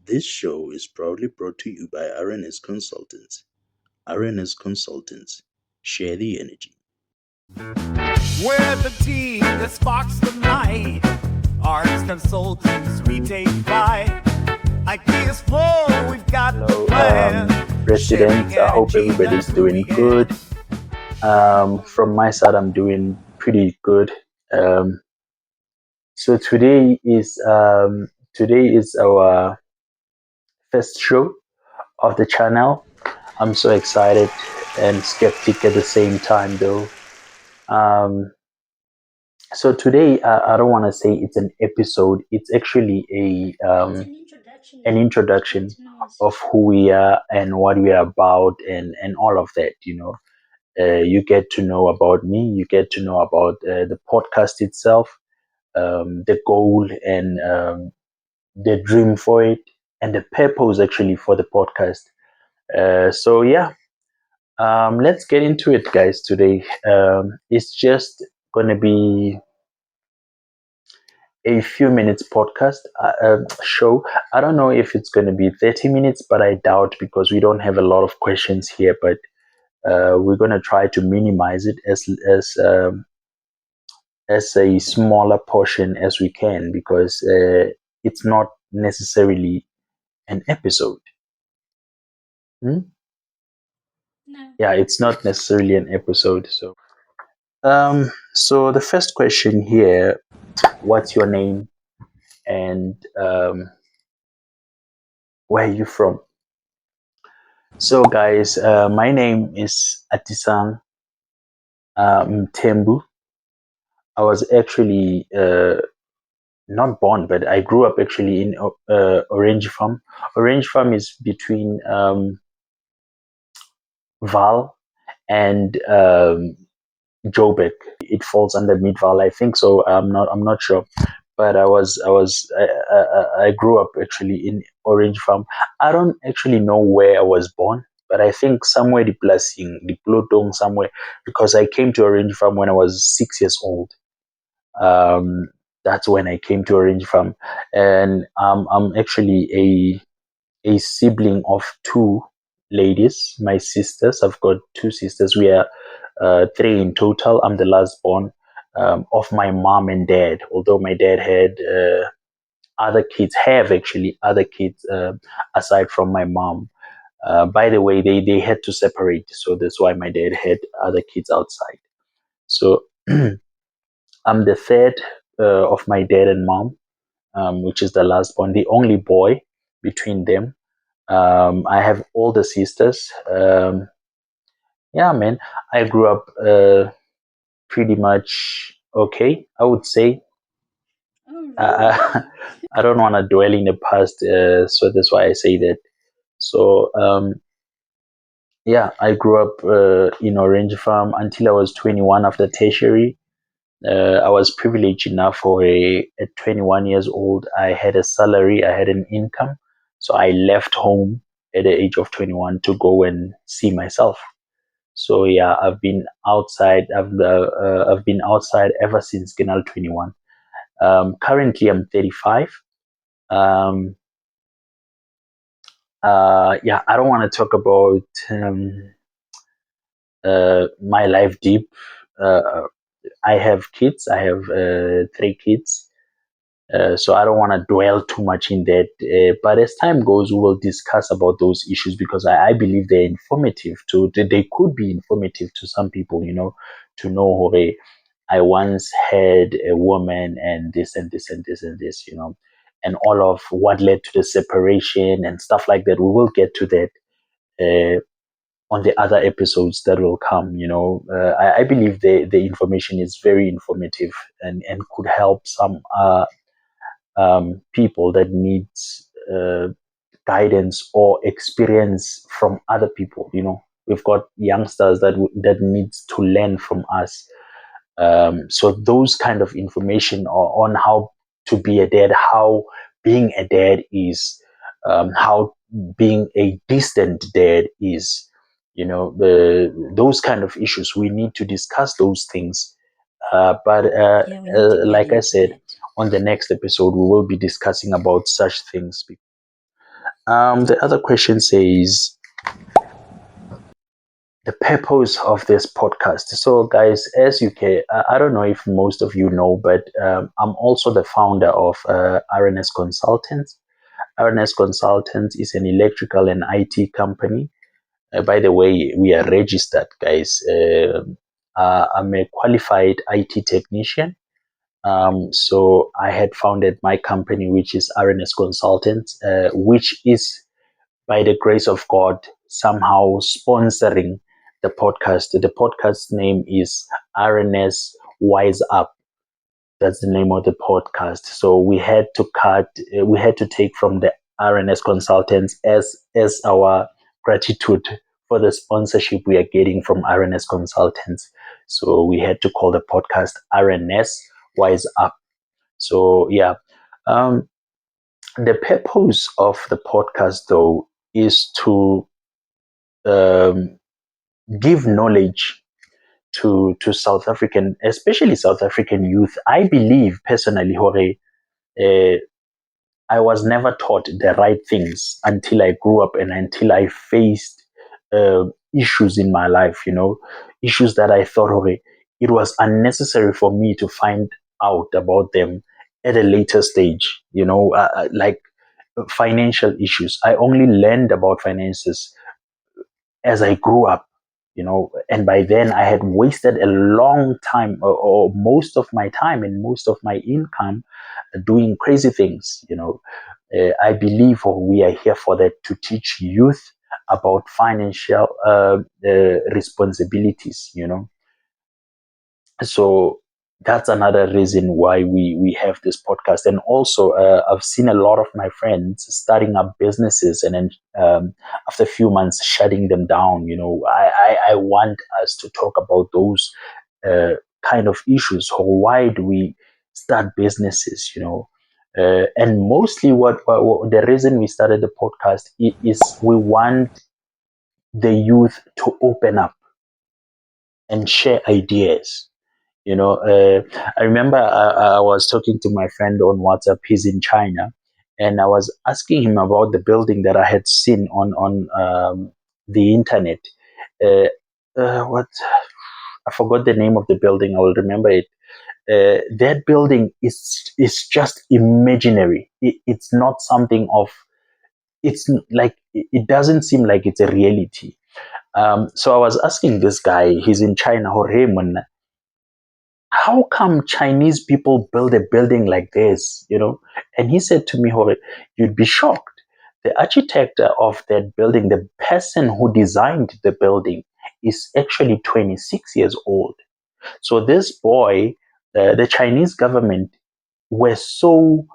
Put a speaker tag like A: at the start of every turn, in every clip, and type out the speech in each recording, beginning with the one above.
A: This show is proudly brought to you by RNS Consultants. RNS Consultants. Share the energy.
B: We're the team that sparks the night. Arts consultants, we take pride. Ideas flow, we've got the
C: Hello,
B: plan.
C: residents. I hope
B: Sharing energy,
C: everybody's
B: that's who
C: doing
B: we
C: good.
B: are.
C: From my side, I'm doing pretty good. Um, so today is our first show of the channel. I'm so excited and skeptic at the same time, though. Um, so today, I don't want to say it's an episode. It's actually an introduction of who we are and what we are about and all of that. You get to know about me, you get to know about the podcast itself, the goal and the dream for it, and the purpose actually for the podcast. So, yeah, let's get into it, guys, today. It's just going to be a few minutes podcast show. I don't know if it's going to be 30 minutes, but I doubt because we don't have a lot of questions here, but we're going to try to minimize it as a smaller portion as we can because it's not necessarily an episode. Hmm? Yeah, it's not necessarily an episode. So the first question here: what's your name and where are you from? So, guys, my name is Atisang Mtembu. I was actually not born, but I grew up actually in Orange Farm. Orange Farm is between Val and Joburg. It falls under Mid Val, I think so. I'm not sure, but I grew up actually in Orange Farm. I don't actually know where I was born, but I think somewhere the Plasing, the Plutong somewhere, because I came to Orange Farm when I was 6 years old. Um, that's when I came to Orange Farm, and I'm actually a sibling of two ladies, my sisters. I've got two sisters. We are three in total. I'm the last born of my mom and dad. Although my dad had other kids, have actually other kids aside from my mom. By the way, they had to separate, so that's why my dad had other kids outside. So I'm the third of my dad and mom, which is the last born, the only boy between them. I have older sisters. Yeah, man, I grew up pretty much okay, I would say. I don't want to dwell in the past, so that's why I say that. So, yeah, I grew up in Orange Farm until I was 21 after tertiary. I was privileged enough for at 21 years old. I had a salary, I had an income. So I left home at the age of 21 to go and see myself. So yeah, I've been outside ever since Genal 21. Currently, I'm 35. Um, yeah, I don't want to talk about my life deep. Uh, I have kids. I have three kids. So I don't want to dwell too much in that. But as time goes, we will discuss about those issues because I believe they're informative to. They could be informative to some people, to know. Hey, I once had a woman and this and this and this and this, and all of what led to the separation and stuff like that. We will get to that on the other episodes that will come. I believe the information is very informative and could help some people that needs guidance or experience from other people. We've got youngsters that needs to learn from us. So those kind of information on how to be a dad, how being a dad is, how being a distant dad is, those kind of issues. We need to discuss those things. But like I said, on the next episode, we will be discussing about such things. The other question says the purpose of this podcast. So, guys, as you can, I don't know if most of you know, but I'm also the founder of RNS Consultants. RNS Consultants is an electrical and IT company. By the way, we are registered, guys. I'm a qualified IT technician. So I had founded my company, which is RNS Consultants, which is, by the grace of God, somehow sponsoring the podcast. The podcast name is RNS Wise Up. That's the name of the podcast. So we had to take from the RNS Consultants as our gratitude for the sponsorship we are getting from RNS Consultants. So we had to call the podcast RNS Wise Up. So yeah, um, the purpose of the podcast though is to um, give knowledge to South African, especially South African youth. I believe personally, Hore, uh, I was never taught the right things until I grew up and until I faced issues in my life, issues that I thought, okay, it was unnecessary for me to find out about them at a later stage, like financial issues. I only learned about finances as I grew up, and by then I had wasted a long time or most of my time and most of my income doing crazy things, I believe we are here for that, to teach youth about financial responsibilities, So that's another reason why we have this podcast. And also, I've seen a lot of my friends starting up businesses and then after a few months shutting them down. I want us to talk about those kind of issues. Why do we start businesses? And mostly what the reason we started the podcast is we want the youth to open up and share ideas. I remember I was talking to my friend on WhatsApp. He's in China, and I was asking him about the building that I had seen on the internet. What, I forgot the name of the building. I will remember it. That building is just imaginary. It's not something of. It's like it doesn't seem like it's a reality. So I was asking this guy. He's in China. Jorge, how come Chinese people build a building like this? And he said to me, Jorge, you'd be shocked. The architect of that building, the person who designed the building, is actually 26 years old. So this boy, the Chinese government were so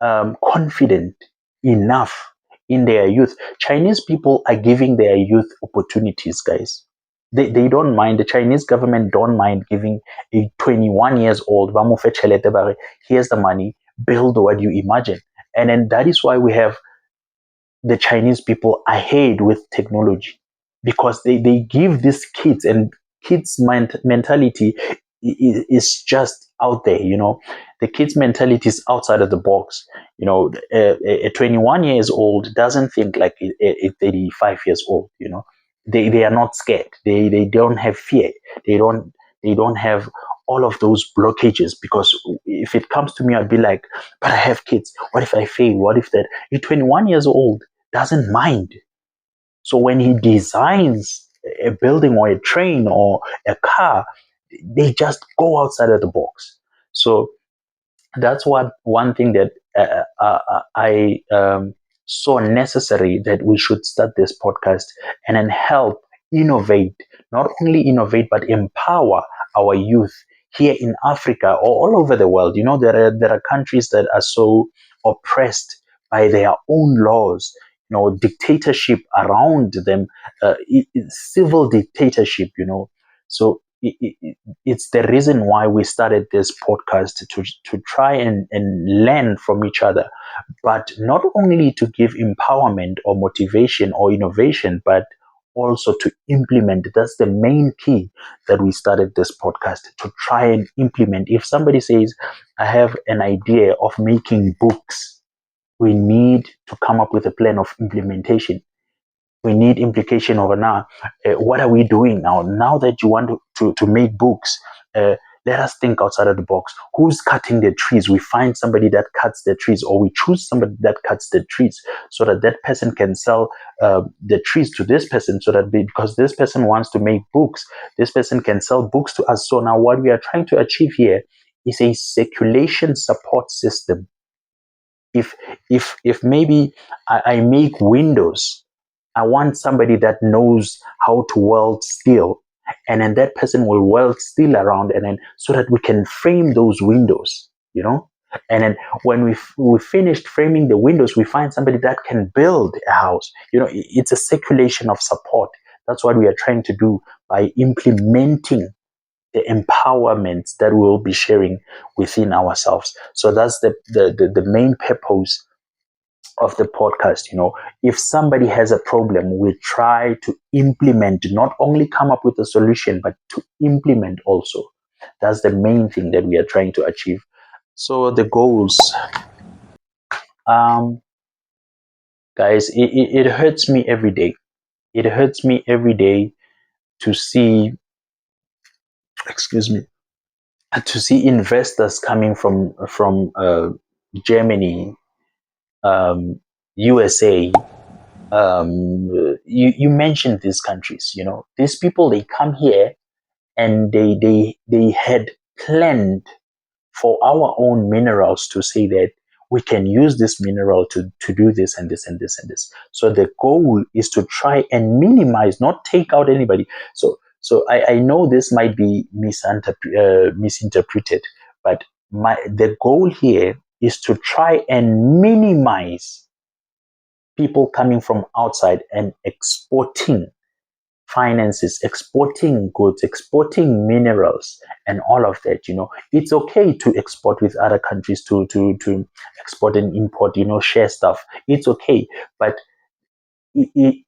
C: confident enough in their youth. Chinese people are giving their youth opportunities, guys. They don't mind. The Chinese government don't mind giving a 21 years old, here's the money, build what you imagine. And then that is why we have the Chinese people ahead with technology, because they give these kids, and kids' mentality is just out there. The kids' mentality is outside of the box. A 21 years old doesn't think like a 35 years old. They are not scared. They don't have fear. They don't have all of those blockages, because if it comes to me, I'd be like, but I have kids. What if I fail? What if that? You're 21 years old, doesn't mind. So when he designs a building or a train or a car, they just go outside of the box. So that's what one thing that I saw necessary, that we should start this podcast and then help innovate, not only innovate but empower our youth here in Africa or all over the world. There are countries that are so oppressed by their own laws, dictatorship around them, civil dictatorship. So it's the reason why we started this podcast, to try and learn from each other, but not only to give empowerment or motivation or innovation, but also to implement. That's the main key that we started this podcast, to try and implement. If somebody says, I have an idea of making books, we need to come up with a plan of implementation. We need implication over now. What are we doing now? Now that you want to make books, let us think outside of the box. Who's cutting the trees? We find somebody that cuts the trees, or we choose somebody that cuts the trees, so that that person can sell the trees to this person, so that because this person wants to make books, this person can sell books to us. So now what we are trying to achieve here is a circulation support system. If maybe I make windows, I want somebody that knows how to weld steel, and then that person will weld steel around, and then so that we can frame those windows, And then when we finished framing the windows, we find somebody that can build a house. It's a circulation of support. That's what we are trying to do by implementing the empowerment that we'll be sharing within ourselves. So that's the main purpose of the podcast. If somebody has a problem, we try to implement, not only come up with a solution, but to implement also. That's the main thing that we are trying to achieve. So the goals, guys, it hurts me every day. It hurts me every day to see, excuse me, to see investors coming from Germany, USA. You mentioned these countries. These people, they come here and they had planned for our own minerals, to say that we can use this mineral to do this and this and this and this. So the goal is to try and minimize, not take out anybody. So I know this might be misinterpreted, but the goal here is to try and minimize people coming from outside and exporting finances, exporting goods, exporting minerals, and all of that. It's okay to export with other countries, to export and import, share stuff. It's okay, but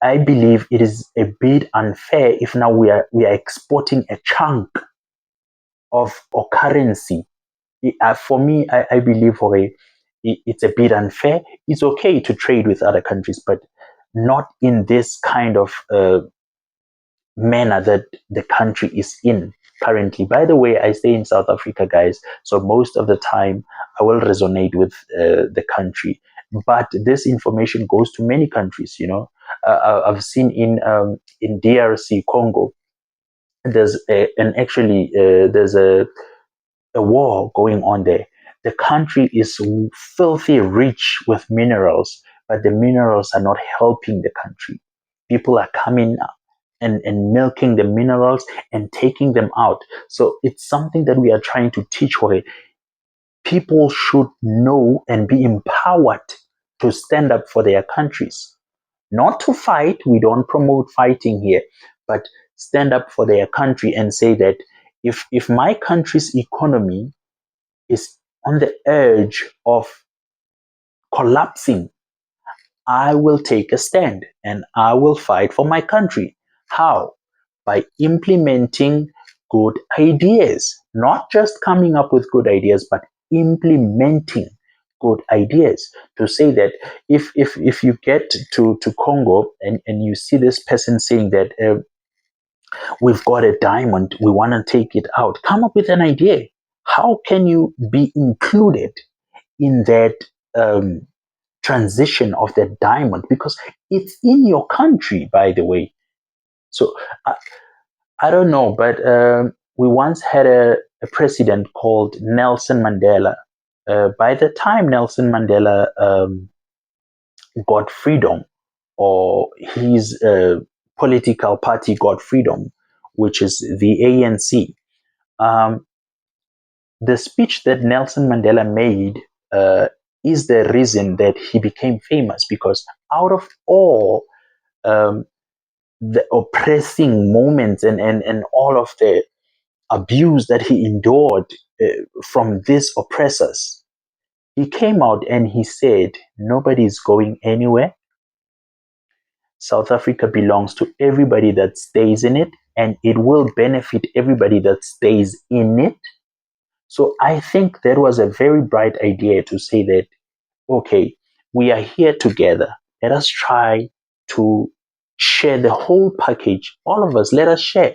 C: I believe it is a bit unfair if now we are exporting a chunk of or currency. For me, I believe it's a bit unfair. It's okay to trade with other countries, but not in this kind of manner that the country is in currently. By the way, I stay in South Africa, guys, so most of the time I will resonate with the country, but this information goes to many countries. I've seen in DRC Congo, there's a war going on there. The country is filthy rich with minerals, but the minerals are not helping the country. People are coming and milking the minerals and taking them out. So it's something that we are trying to teach, where people should know and be empowered to stand up for their countries. Not to fight, we don't promote fighting here, but stand up for their country and say that if my country's economy is on the edge of collapsing, I will take a stand and I will fight for my country. How? By implementing good ideas, not just coming up with good ideas, but implementing good ideas. To say that if you get to Congo and you see this person saying that we've got a diamond, we want to take it out, come up with an idea. How can you be included in that transition of that diamond, because it's in your country, by the way? So I don't know, but we once had a president called Nelson Mandela. By the time Nelson Mandela got freedom, or his political party got freedom, which is the ANC, the speech that Nelson Mandela made is the reason that he became famous, because out of all the oppressing moments and all of the abuse that he endured from these oppressors, he came out and he said, nobody is going anywhere. South Africa belongs to everybody that stays in it, and it will benefit everybody that stays in it. So I think that was a very bright idea to say that, okay, we are here together. Let us try to share the whole package. All of us, let us share.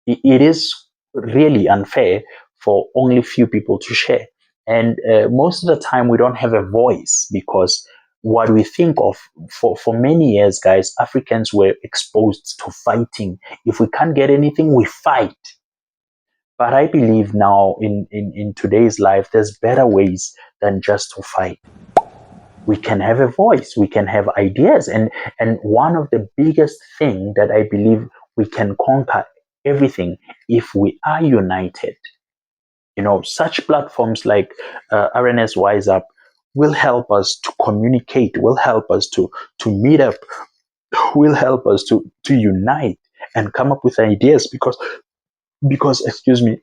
C: It is really unfair for only few people to share. And most of the time, we don't have a voice because what we think of for many years, guys, Africans were exposed to fighting. If we can't get anything, we fight. But I believe now in today's life, there's better ways than just to fight. We can have a voice, we can have ideas. And one of the biggest thing that I believe we can conquer everything if we are united. Such platforms like Rnswiseup will help us to communicate, will help us to meet up, will help us to unite and come up with ideas because excuse me,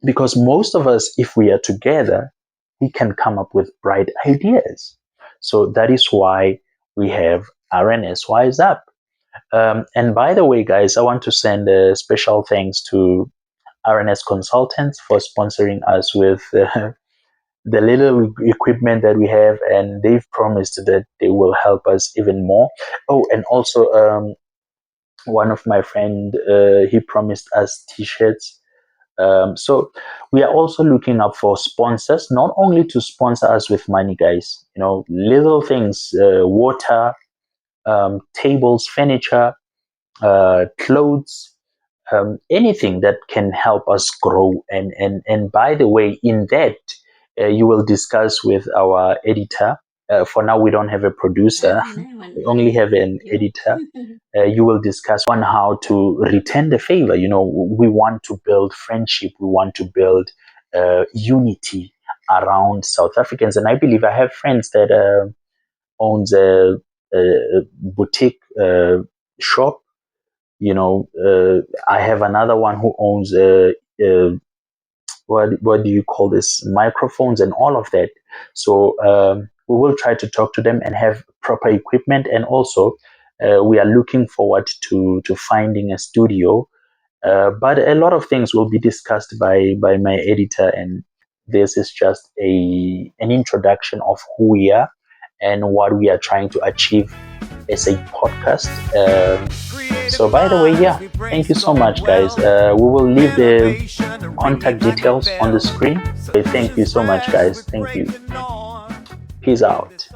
C: because most of us, if we are together, we can come up with bright ideas. So that is why we have Rnswiseup. And by the way, guys, I want to send a special thanks to RNS Consultants for sponsoring us with the little equipment that we have, and they've promised that they will help us even more. Oh, and also one of my friend, he promised us t-shirts. So we are also looking up for sponsors, not only to sponsor us with money, guys. Little things, water, tables, furniture, clothes, anything that can help us grow. And by the way, in that you will discuss with our editor. For now, we don't have a producer; we only have an editor. You will discuss on how to return the favor. We want to build friendship. We want to build unity around South Africans. And I believe I have friends that owns a boutique shop. I have another one who owns what do you call this, microphones and all of that. So we will try to talk to them and have proper equipment. And also we are looking forward to finding a studio. But a lot of things will be discussed by my editor, and this is just an introduction of who we are and what we are trying to achieve as a podcast. So by the way, yeah, thank you so much, guys. We will leave the contact details on the screen. Thank you so much, guys. Thank you. Peace out.